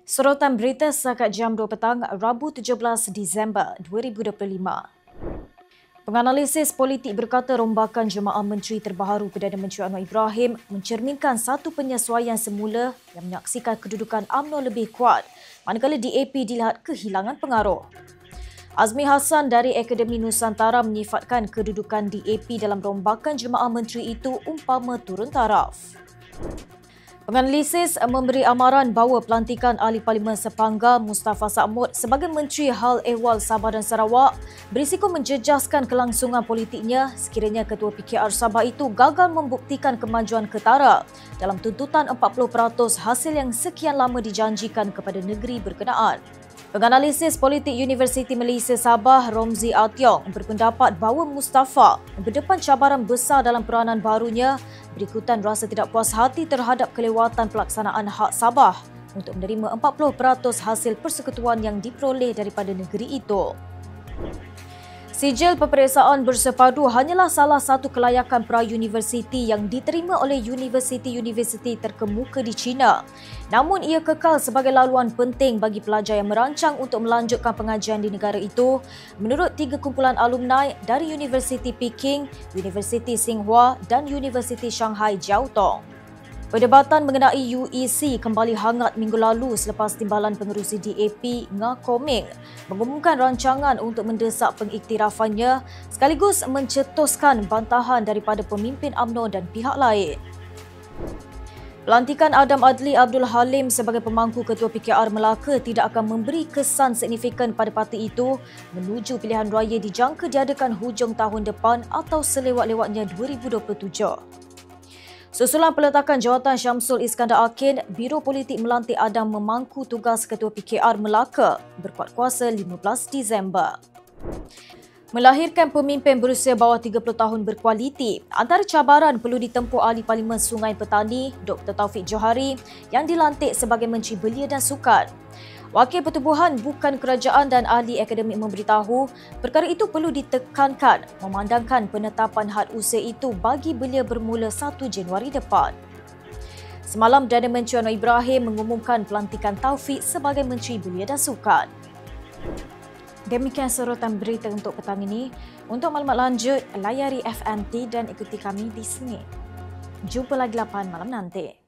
Sorotan berita setakat jam 2 petang, Rabu 17 Disember 2025. Penganalisis politik berkata rombakan jemaah menteri terbaharu Perdana Menteri Anwar Ibrahim mencerminkan satu penyesuaian semula yang menyaksikan kedudukan UMNO lebih kuat, manakala DAP dilihat kehilangan pengaruh. Azmi Hassan dari Akademi Nusantara menyifatkan kedudukan DAP dalam rombakan jemaah menteri itu umpama turun taraf. Penganalisis memberi amaran bahawa pelantikan Ahli Parlimen Sepanggar Mustafa Sa'mud sebagai Menteri Hal Ehwal Sabah dan Sarawak berisiko menjejaskan kelangsungan politiknya sekiranya Ketua PKR Sabah itu gagal membuktikan kemajuan ketara dalam tuntutan 40% hasil yang sekian lama dijanjikan kepada negeri berkenaan. Penganalisis politik Universiti Malaysia Sabah, Romzi Ationg, berpendapat bahawa Mustafa berdepan cabaran besar dalam peranan barunya berikutan rasa tidak puas hati terhadap kelewatan pelaksanaan hak Sabah untuk menerima 40% hasil persekutuan yang diperoleh daripada negeri itu. Sijil peperiksaan bersepadu hanyalah salah satu kelayakan pra-universiti yang diterima oleh universiti-universiti terkemuka di China. Namun ia kekal sebagai laluan penting bagi pelajar yang merancang untuk melanjutkan pengajian di negara itu menurut 3 kumpulan alumni dari Universiti Peking, Universiti Tsinghua dan Universiti Shanghai Jiao Tong. Perdebatan mengenai UEC kembali hangat minggu lalu selepas Timbalan Pengerusi DAP Nga Koming mengumumkan rancangan untuk mendesak pengiktirafannya sekaligus mencetuskan bantahan daripada pemimpin UMNO dan pihak lain. Pelantikan Adam Adli Abdul Halim sebagai pemangku Ketua PKR Melaka tidak akan memberi kesan signifikan pada parti itu menuju pilihan raya dijangka diadakan hujung tahun depan atau selewat-lewatnya 2027. Susulan peletakan jawatan Syamsul Iskandar Akin, Biro Politik melantik Adam memangku tugas Ketua PKR Melaka berkuat kuasa 15 Disember. Melahirkan pemimpin berusia bawah 30 tahun berkualiti, antara cabaran perlu ditempuh Ahli Parlimen Sungai Petani, Dr. Taufik Johari yang dilantik sebagai Menteri Belia dan Sukan. Wakil Pertubuhan Bukan Kerajaan dan Ahli Akademik memberitahu perkara itu perlu ditekankan memandangkan penetapan had usia itu bagi belia bermula 1 Januari depan. Semalam Perdana Menteri Anwar Ibrahim mengumumkan pelantikan Taufik sebagai Menteri Belia dan Sukan. Demikian sorotan berita untuk petang ini. Untuk maklumat lanjut, layari FNT dan ikuti kami di sini. Jumpa lagi 8 malam nanti.